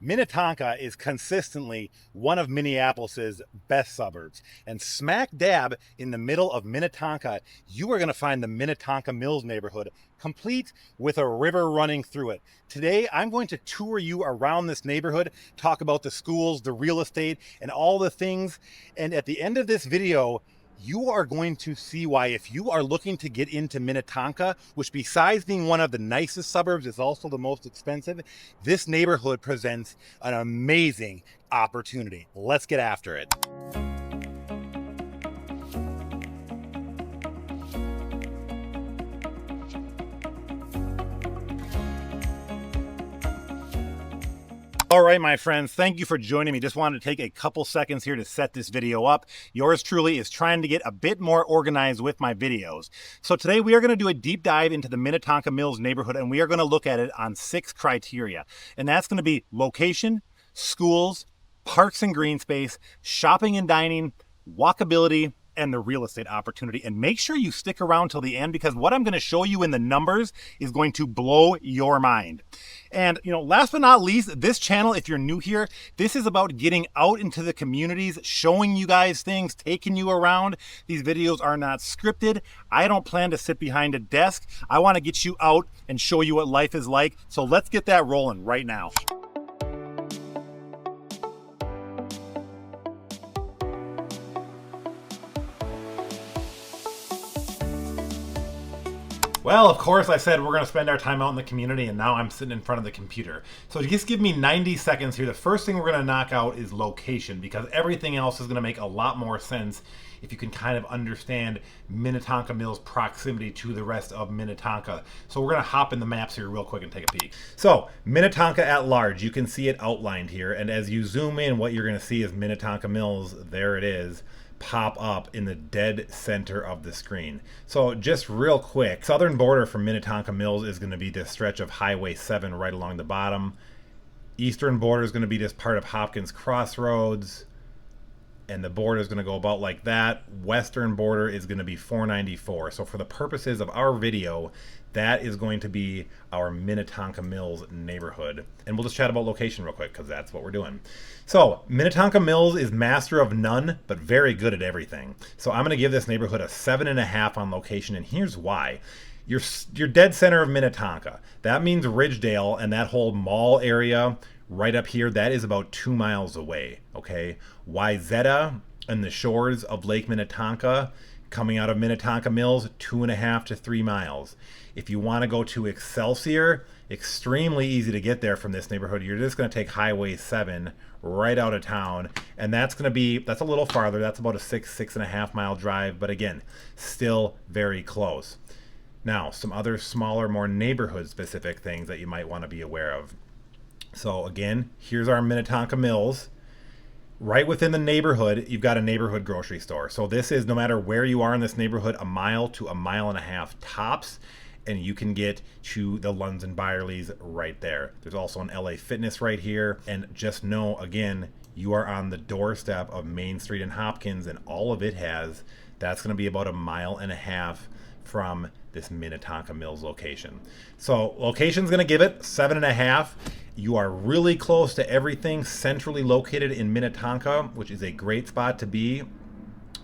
Minnetonka is consistently one of Minneapolis's best suburbs. And smack dab in the middle of Minnetonka, you are going to find the Minnetonka Mills neighborhood, complete with a river running through it. Today, I'm going to tour you around this neighborhood, talk about the schools, the real estate, and all the things. And at the end of this video, you are going to see why, if you are looking to get into Minnetonka, which besides being one of the nicest suburbs is also the most expensive, this neighborhood presents an amazing opportunity. Let's get after it. All right, my friends, thank you for joining me. Just wanted to take a couple seconds here to set this video up. Yours truly is trying to get a bit more organized with my videos. So today we are going to do a deep dive into the Minnetonka Mills neighborhood, and we are going to look at it on 6 criteria. And that's going to be location, schools, parks and green space, shopping and dining, walkability, and the real estate opportunity. And make sure you stick around till the end, because what I'm going to show you in the numbers is going to blow your mind. And last but not least, this channel, if you're new here, this is about getting out into the communities, showing you guys things, taking you around. These videos are not scripted. I don't plan to sit behind a desk. I want to get you out and show you what life is like. So let's get that rolling right now. Well, of course, I said we're going to spend our time out in the community, and now I'm sitting in front of the computer. So just give me 90 seconds here. The first thing we're going to knock out is location, because everything else is going to make a lot more sense if you can kind of understand Minnetonka Mills' proximity to the rest of Minnetonka. So we're going to hop in the maps here real quick and take a peek. So Minnetonka at large, you can see it outlined here. And as you zoom in, what you're going to see is Minnetonka Mills. There it is, pop up in the dead center of the screen. So just real quick, southern border from Minnetonka Mills is going to be this stretch of Highway 7 right along the bottom. Eastern border is going to be this part of Hopkins Crossroads, and the border is going to go about like that. Western border is going to be 494. So for the purposes of our video, that is going to be our Minnetonka Mills neighborhood. And we'll just chat about location real quick, because that's what we're doing. So Minnetonka Mills is master of none, but very good at everything. So I'm going to give this neighborhood a 7.5 on location, and here's why. You're dead center of Minnetonka. That means Ridgedale and that whole mall area right up here, that is about 2 miles away, okay? Wayzata and the shores of Lake Minnetonka, coming out of Minnetonka Mills, 2.5 to 3 miles. If you want to go to Excelsior, extremely easy to get there from this neighborhood. You're just going to take Highway 7 right out of town, and that's a little farther. That's about a 6.5 mile drive, but again, still very close. Now, some other smaller, more neighborhood specific things that you might want to be aware of. So again, here's our Minnetonka Mills. Right within the neighborhood, you've got a neighborhood grocery store. So this is, no matter where you are in this neighborhood, a mile to a mile and a half tops, and you can get to the Lunds and Byerly's right there. There's also an LA Fitness right here. And just know, again, you are on the doorstep of Main Street and Hopkins, and all of it that's going to be about a mile and a half from this Minnetonka Mills location. So location's going to give it 7.5. You are really close to everything, centrally located in Minnetonka, which is a great spot to be.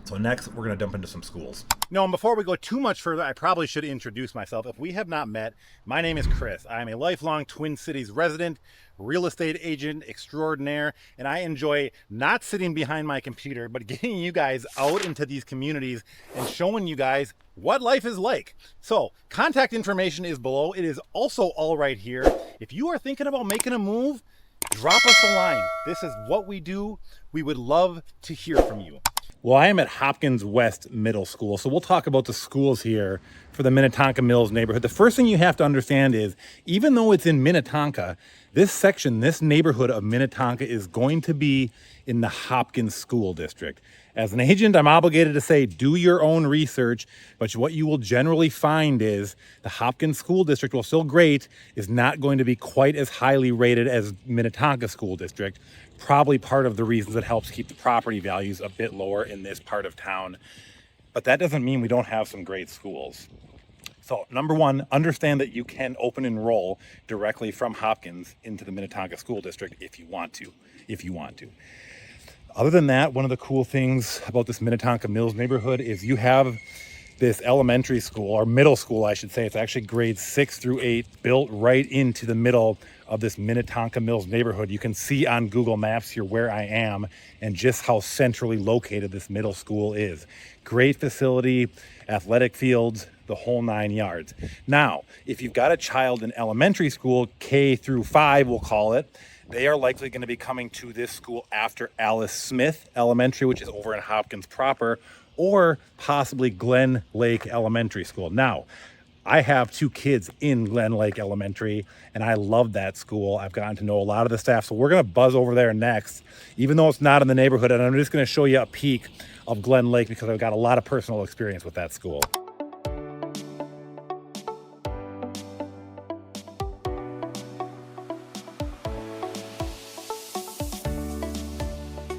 So next, we're going to dump into some schools. No, and before we go too much further, I probably should introduce myself. If we have not met, my name is Chris. I am a lifelong Twin Cities resident, real estate agent extraordinaire, and I enjoy not sitting behind my computer, but getting you guys out into these communities and showing you guys what life is like. So contact information is below. It is also all right here. If you are thinking about making a move, drop us a line. This is what we do. We would love to hear from you. Well, I am at Hopkins West Middle School, so we'll talk about the schools here for the Minnetonka Mills neighborhood. The first thing you have to understand is, even though it's in Minnetonka, this section, this neighborhood of Minnetonka is going to be in the Hopkins School District. As an agent, I'm obligated to say, do your own research, but what you will generally find is the Hopkins School District, while still great, is not going to be quite as highly rated as Minnetonka School District. Probably part of the reasons that helps keep the property values a bit lower in this part of town. But that doesn't mean we don't have some great schools. So number one, understand that you can open enroll directly from Hopkins into the Minnetonka School District if you want to. Other than that, one of the cool things about this Minnetonka Mills neighborhood is you have this elementary school, or middle school, I should say. It's actually grades 6 through 8, built right into the middle of this Minnetonka Mills neighborhood. You can see on Google Maps here where I am and just how centrally located this middle school is. Great facility, athletic fields, the whole 9 yards. Now, if you've got a child in elementary school, K through 5, we'll call it, they are likely going to be coming to this school after Alice Smith Elementary, which is over in Hopkins proper, or possibly Glen Lake Elementary School. Now, I have 2 kids in Glen Lake Elementary, and I love that school. I've gotten to know a lot of the staff, so we're going to buzz over there next, even though it's not in the neighborhood, and I'm just going to show you a peek of Glen Lake because I've got a lot of personal experience with that school.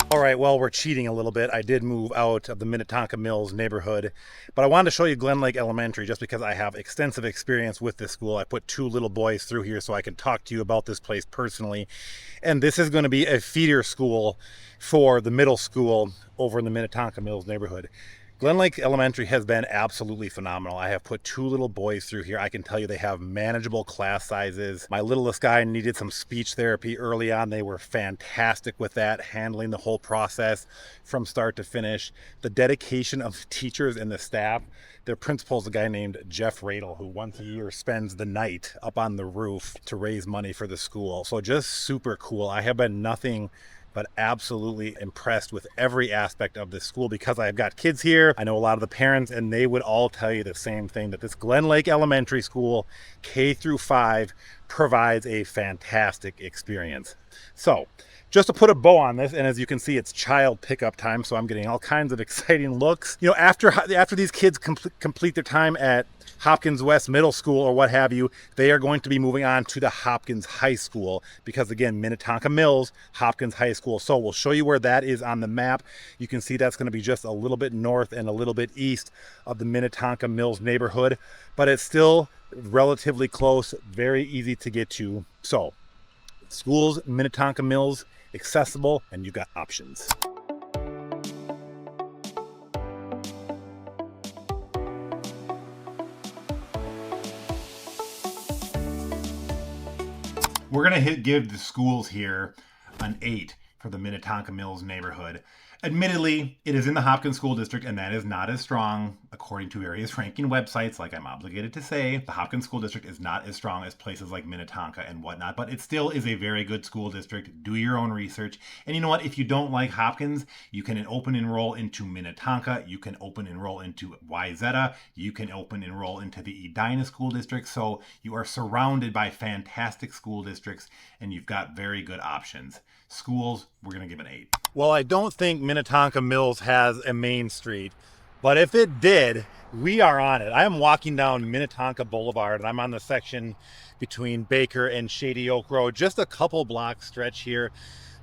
All right, well, we're cheating a little bit. I did move out of the Minnetonka Mills neighborhood, but I wanted to show you Glen Lake Elementary just because I have extensive experience with this school. I put 2 little boys through here so I can talk to you about this place personally. And this is going to be a feeder school for the middle school over in the Minnetonka Mills neighborhood. Glen Lake Elementary has been absolutely phenomenal. I have put 2 little boys through here. I can tell you they have manageable class sizes. My littlest guy needed some speech therapy early on. They were fantastic with that, handling the whole process from start to finish. The dedication of the teachers and the staff. Their principal is a guy named Jeff Radel, who once a year spends the night up on the roof to raise money for the school. So just super cool. I have been nothing but absolutely impressed with every aspect of this school because I've got kids here. I know a lot of the parents, and they would all tell you the same thing, that this Glen Lake Elementary School, K through 5, provides a fantastic experience. So just to put a bow on this, and as you can see, it's child pickup time, so I'm getting all kinds of exciting looks. You know, after these kids complete their time at Hopkins West Middle School or what have you, they are going to be moving on to the Hopkins High School because, again, Minnetonka Mills, Hopkins High School. So we'll show you where that is on the map. You can see that's going to be just a little bit north and a little bit east of the Minnetonka Mills neighborhood, but it's still relatively close, very easy to get to. So schools, Minnetonka Mills, accessible, and you've got options. We're going to give the schools here an 8 for the Minnetonka Mills neighborhood. Admittedly, it is in the Hopkins School District, and that is not as strong, according to various ranking websites, like I'm obligated to say. The Hopkins School District is not as strong as places like Minnetonka and whatnot, but it still is a very good school district. Do your own research. And you know what? If you don't like Hopkins, you can open enroll into Minnetonka. You can open enroll into Wayzata. You can open enroll into the Edina School District. So you are surrounded by fantastic school districts, and you've got very good options. Schools, we're going to give an 8. Well, I don't think Minnetonka Mills has a main street, but if it did, we are on it. I am walking down Minnetonka Boulevard, and I'm on the section between Baker and Shady Oak Road, just a couple blocks stretch here.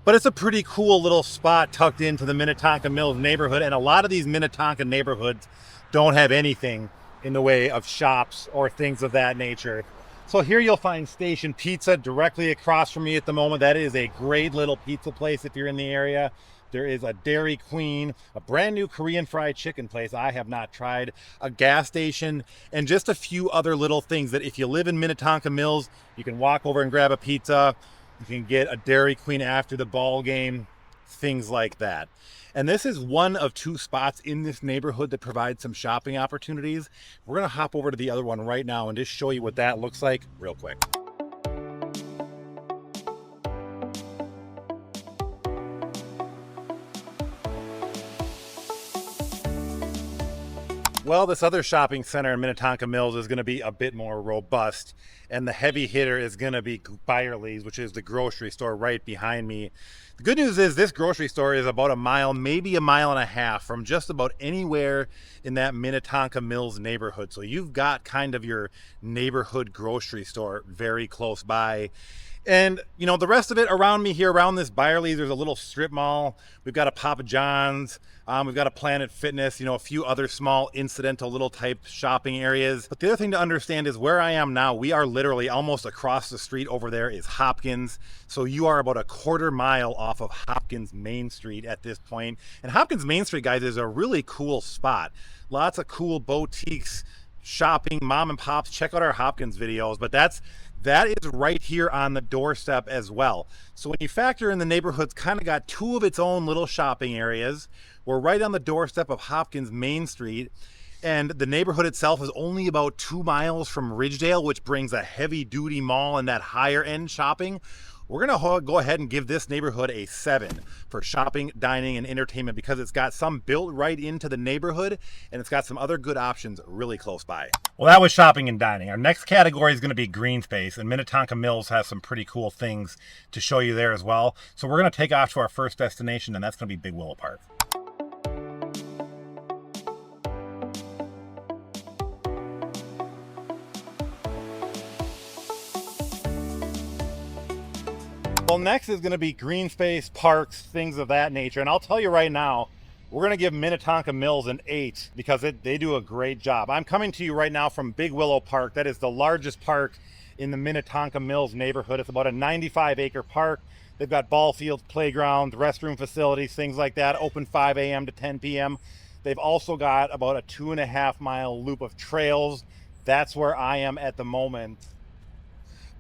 But it's a pretty cool little spot tucked into the Minnetonka Mills neighborhood, and a lot of these Minnetonka neighborhoods don't have anything in the way of shops or things of that nature. So here you'll find Station Pizza directly across from me at the moment. That is a great little pizza place if you're in the area. There is a Dairy Queen, a brand new Korean fried chicken place I have not tried, a gas station, and just a few other little things that if you live in Minnetonka Mills, you can walk over and grab a pizza. You can get a Dairy Queen after the ball game, things like that. And this is one of 2 spots in this neighborhood that provides some shopping opportunities. We're going to hop over to the other one right now and just show you what that looks like real quick. Well, this other shopping center in Minnetonka Mills is going to be a bit more robust, and the heavy hitter is going to be Byerly's, which is the grocery store right behind me. The good news is this grocery store is about a mile, maybe a mile and a half from just about anywhere in that Minnetonka Mills neighborhood. So you've got kind of your neighborhood grocery store very close by. And, you know, the rest of it around me here, around this Byerly, there's a little strip mall. We've got a Papa John's. We've got a Planet Fitness, you know, a few other small incidental little type shopping areas. But the other thing to understand is where I am now, we are literally almost across the street over there is Hopkins. So you are about a quarter mile off of Hopkins Mainstreet at this point. And Hopkins Mainstreet, guys, is a really cool spot. Lots of cool boutiques, shopping, mom and pops. Check out our Hopkins videos. But that is right here on the doorstep as well. So when you factor in the neighborhood's kind of got two of its own little shopping areas. We're right on the doorstep of Hopkins Mainstreet, and the neighborhood itself is only about 2 miles from Ridgedale, which brings a heavy duty mall and that higher end shopping. We're gonna go ahead and give this neighborhood a 7 for shopping, dining, and entertainment because it's got some built right into the neighborhood and it's got some other good options really close by. Well, that was shopping and dining. Our next category is gonna be green space, and Minnetonka Mills has some pretty cool things to show you there as well. So we're gonna take off to our first destination, and that's gonna be Big Willow Park. Well, next is going to be green space, parks, things of that nature. And I'll tell you right now, we're going to give Minnetonka Mills an 8 because they do a great job. I'm coming to you right now from Big Willow Park. That is the largest park in the Minnetonka Mills neighborhood. It's about a 95-acre park. They've got ball fields, playgrounds, restroom facilities, things like that, open 5 a.m. to 10 p.m. They've also got about a 2.5-mile loop of trails. That's where I am at the moment.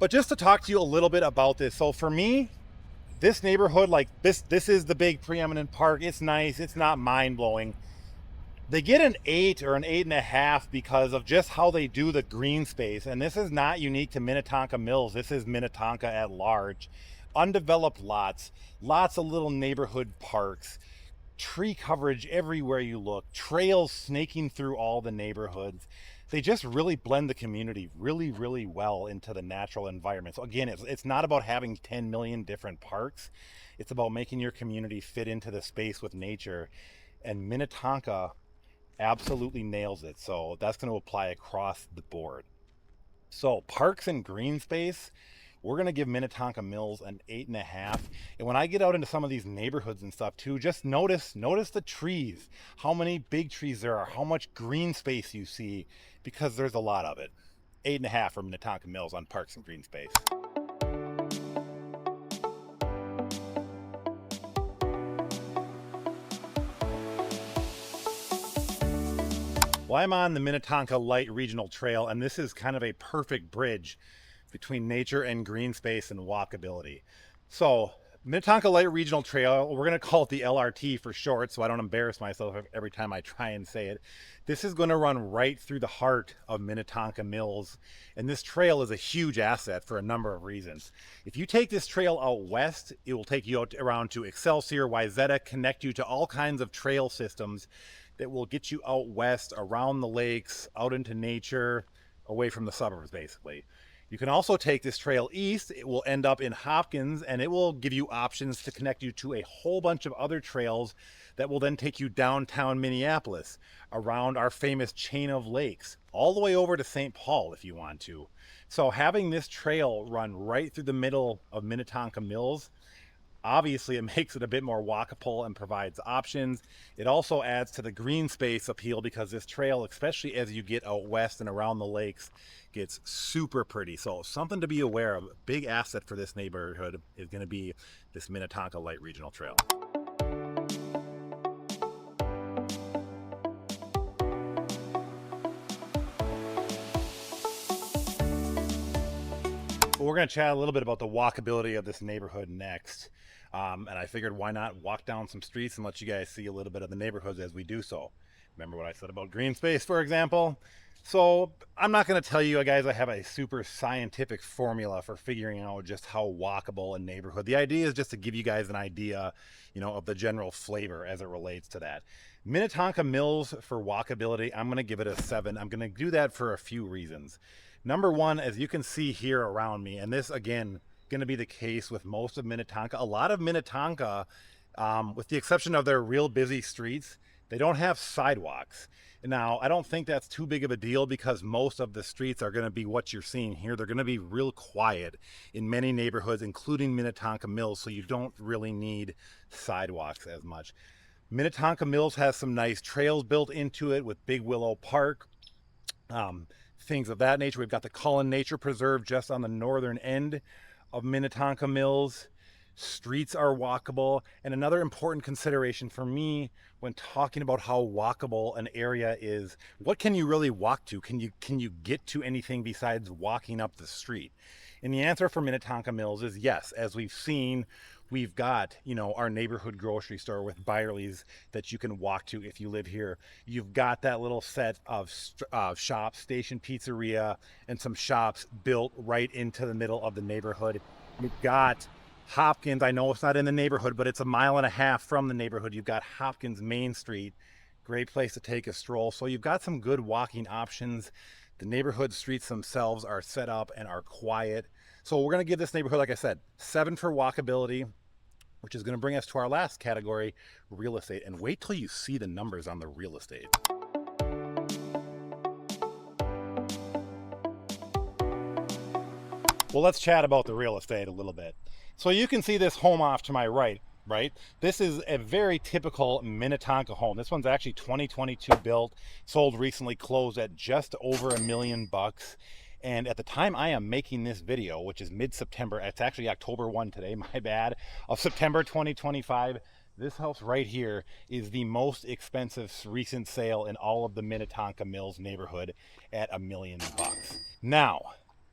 But just to talk to you a little bit about this. So for me, this neighborhood, like this is the big preeminent park. It's nice. It's not mind-blowing. They get an 8 or an 8.5 because of just how they do the green space. And this is not unique to Minnetonka Mills. This is Minnetonka at large. Undeveloped lots, lots of little neighborhood parks, tree coverage everywhere you look, trails snaking through all the neighborhoods. They just really blend the community really, really well into the natural environment. So again, it's not about having 10 million different parks. It's about making your community fit into the space with nature. And Minnetonka absolutely nails it. So that's going to apply across the board. So parks and green space, we're going to give Minnetonka Mills an 8.5. And when I get out into some of these neighborhoods and stuff too, just notice the trees, how many big trees there are, how much green space you see, because there's a lot of it. 8.5 for Minnetonka Mills on parks and green space. Well, I'm on the Minnetonka Light Regional Trail, and this is kind of a perfect bridge between nature and green space and walkability. So Minnetonka Light Regional Trail, we're going to call it the LRT for short so I don't embarrass myself every time I try and say it. This is going to run right through the heart of Minnetonka Mills, and this trail is a huge asset for a number of reasons. If you take this trail out west, it will take you out around to Excelsior, Wayzata, connect you to all kinds of trail systems that will get you out west, around the lakes, out into nature, away from the suburbs basically. You can also take this trail east. It will end up in Hopkins, and it will give you options to connect you to a whole bunch of other trails that will then take you downtown Minneapolis, around our famous chain of lakes, all the way over to St. Paul if you want to. So having this trail run right through the middle of Minnetonka Mills, obviously it makes it a bit more walkable and provides options. It also adds to the green space appeal because this trail, especially as you get out west and around the lakes, gets super pretty. So something to be aware of. A big asset for this neighborhood is going to be this Minnetonka Light Regional Trail. We're going to chat a little bit about the walkability of this neighborhood next. And I figured why not walk down some streets and let you guys see a little bit of the neighborhoods as we do so. Remember what I said about green space, for example? So I'm not going to tell you guys I have a super scientific formula for figuring out just how walkable a neighborhood. The idea is just to give you guys an idea, of the general flavor as it relates to that. Minnetonka Mills for walkability, I'm going to give it a 7. I'm going to do that for a few reasons. Number one, as you can see here around me, and this again going to be the case with most of Minnetonka. A lot of Minnetonka, with the exception of their real busy streets, They don't have sidewalks. Now, I don't think that's too big of a deal because most of the streets are going to be what you're seeing here. They're going to be real quiet in many neighborhoods, including Minnetonka Mills, so you don't really need sidewalks as much. Minnetonka Mills has some nice trails built into it with Big Willow Park, things of that nature. We've got the Cullen Nature Preserve just on the northern end of Minnetonka Mills. Streets are walkable, and another important consideration for me when talking about how walkable an area is, what can you really walk to? Can you get to anything besides walking up the street? And the answer for Minnetonka Mills is yes. As we've seen, we've got, our neighborhood grocery store with Byerly's that you can walk to if you live here. You've got that little set of shops, Station Pizzeria, and some shops built right into the middle of the neighborhood. We've got Hopkins. I know it's not in the neighborhood, but it's a mile and a half from the neighborhood. You've got Hopkins Mainstreet, great place to take a stroll. So you've got some good walking options. The neighborhood streets themselves are set up and are quiet. So we're going to give this neighborhood, like I said, 7 for walkability, which is going to bring us to our last category, real estate. And wait till you see the numbers on the real estate. Well, let's chat about the real estate a little bit. So you can see this home off to my right? This is a very typical Minnetonka home. This one's actually 2022 built, sold recently, closed at just over $1 million. And at the time I am making this video, which is mid-September, it's actually October 1 today, my bad, of September 2025, this house right here is the most expensive recent sale in all of the Minnetonka Mills neighborhood at $1 million. Now,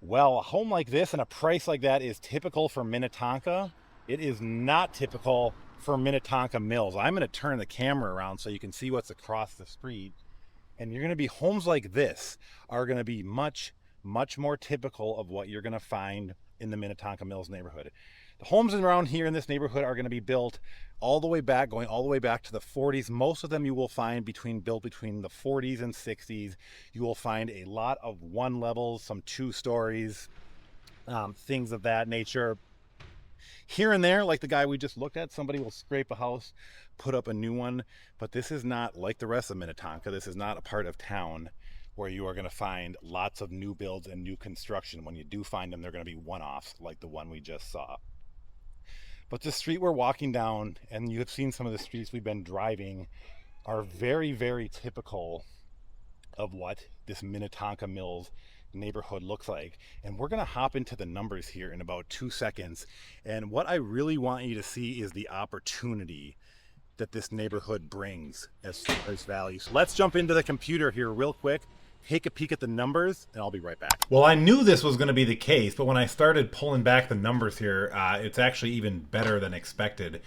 well, a home like this and a price like that is typical for Minnetonka. It is not typical for Minnetonka Mills. I'm going to turn the camera around so you can see what's across the street. And you're going to be, homes like this are going to be much, much more typical of what you're going to find in the Minnetonka Mills neighborhood. The homes around here in this neighborhood are going to be built all the way back, going all the way back to the 40s. Most of them you will find built between the 40s and 60s. You will find a lot of 1 levels, some 2 stories, things of that nature. Here and there, like the guy we just looked at, somebody will scrape a house, put up a new one. But this is not like the rest of Minnetonka. This is not a part of town where you are going to find lots of new builds and new construction. When you do find them, they're going to be one-offs like the one we just saw. But the street we're walking down, and you have seen some of the streets we've been driving, are very, very typical of what this Minnetonka Mills neighborhood looks like. And we're going to hop into the numbers here in about 2 seconds. And what I really want you to see is the opportunity that this neighborhood brings as far as value. So let's jump into the computer here real quick, take a peek at the numbers, and I'll be right back. Well, I knew this was going to be the case, but when I started pulling back the numbers here, it's actually even better than expected.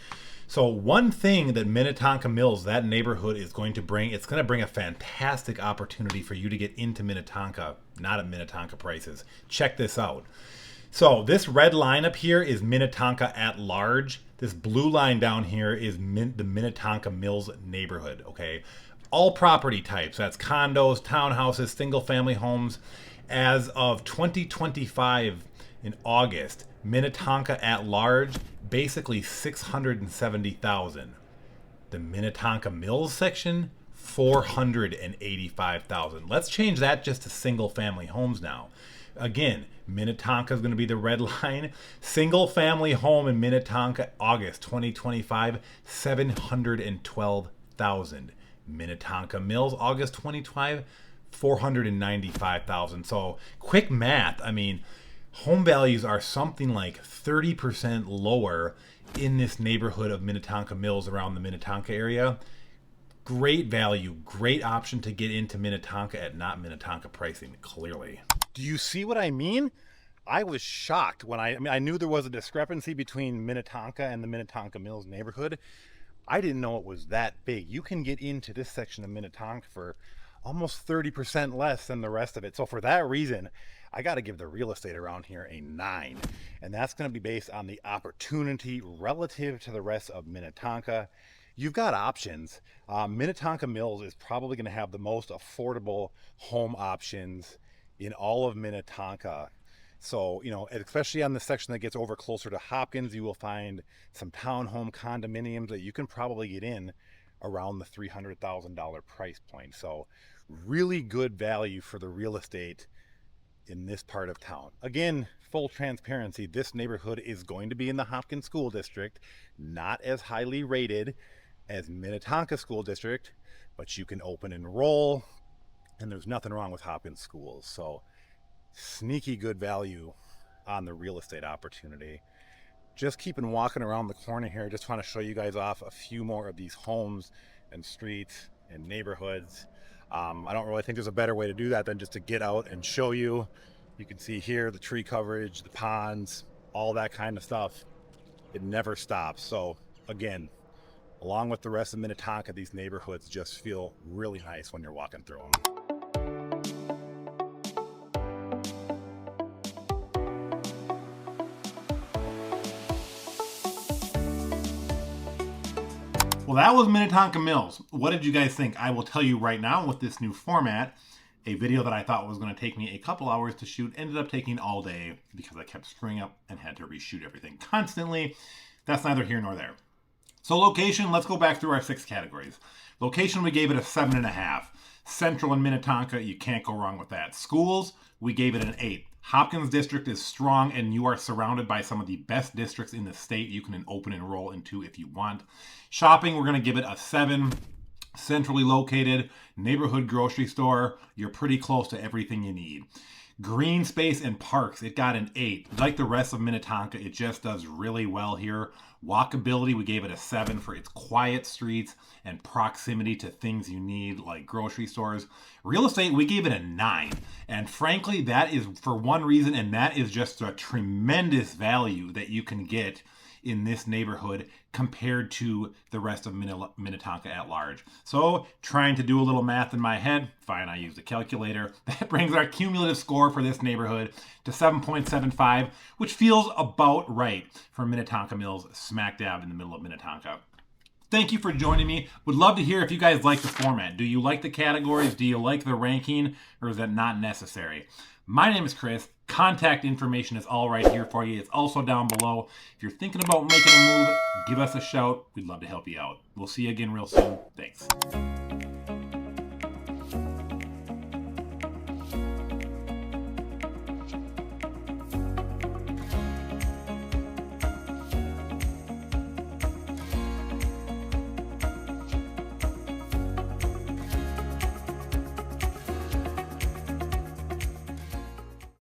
So one thing that Minnetonka Mills, that neighborhood, is going to bring, it's going to bring a fantastic opportunity for you to get into Minnetonka, not at Minnetonka prices. Check this out. So this red line up here is Minnetonka at large. This blue line down here is the Minnetonka Mills neighborhood, okay? All property types, that's condos, townhouses, single family homes. As of 2025 in August, Minnetonka at large, basically 670,000. The Minnetonka Mills section, 485,000. Let's change that just to single family homes now. Again, Minnetonka is going to be the red line. Single family home in Minnetonka, August 2025, 712,000. Minnetonka Mills, August 2025, 495,000. So quick math, I mean, home values are something like 30% lower in this neighborhood of Minnetonka Mills around the Minnetonka area. Great value, great option to get into Minnetonka at not Minnetonka pricing, clearly. Do you see what I mean? I was shocked when I knew there was a discrepancy between Minnetonka and the Minnetonka Mills neighborhood. I didn't know it was that big. You can get into this section of Minnetonka for almost 30% less than the rest of it. So for that reason, I got to give the real estate around here a 9. And that's going to be based on the opportunity relative to the rest of Minnetonka. You've got options. Minnetonka Mills is probably going to have the most affordable home options in all of Minnetonka. So, especially on the section that gets over closer to Hopkins, you will find some townhome condominiums that you can probably get in around the $300,000 price point. So really good value for the real estate in this part of town. Again, full transparency, this neighborhood is going to be in the Hopkins School District, not as highly rated as Minnetonka School District, but you can open enroll, and there's nothing wrong with Hopkins schools. So sneaky good value on the real estate opportunity. Just keeping walking around the corner here, just want to show you guys off a few more of these homes and streets and neighborhoods. I don't really think there's a better way to do that than just to get out and show you. You can see here the tree coverage, the ponds, all that kind of stuff. It never stops. So again, along with the rest of Minnetonka, these neighborhoods just feel really nice when you're walking through them. Well, that was Minnetonka Mills. What did you guys think? I will tell you right now, with this new format, a video that I thought was going to take me a couple hours to shoot ended up taking all day because I kept screwing up and had to reshoot everything constantly. That's neither here nor there. So location, let's go back through our 6 categories. Location, we gave it a 7.5. Central and Minnetonka, you can't go wrong with that. Schools, we gave it an 8. Hopkins District is strong, and you are surrounded by some of the best districts in the state you can open and enroll into if you want. Shopping, we're going to give it a 7. Centrally located, neighborhood grocery store, you're pretty close to everything you need. Green space and parks, it got an 8. Like the rest of Minnetonka, it just does really well here. Walkability, we gave it a 7 for its quiet streets and proximity to things you need like grocery stores. Real estate, we gave it a 9. And frankly, that is for one reason, and that is just a tremendous value that you can get in this neighborhood compared to the rest of Minnetonka at large. So trying to do a little math in my head, fine, I used a calculator. That brings our cumulative score for this neighborhood to 7.75, which feels about right for Minnetonka Mills, smack dab in the middle of Minnetonka. Thank you for joining me. Would love to hear if you guys like the format. Do you like the categories? Do you like the ranking? Or is that not necessary? My name is Chris. Contact information is all right here for you. It's also down below. If you're thinking about making a move, give us a shout. We'd love to help you out. We'll see you again real soon. Thanks.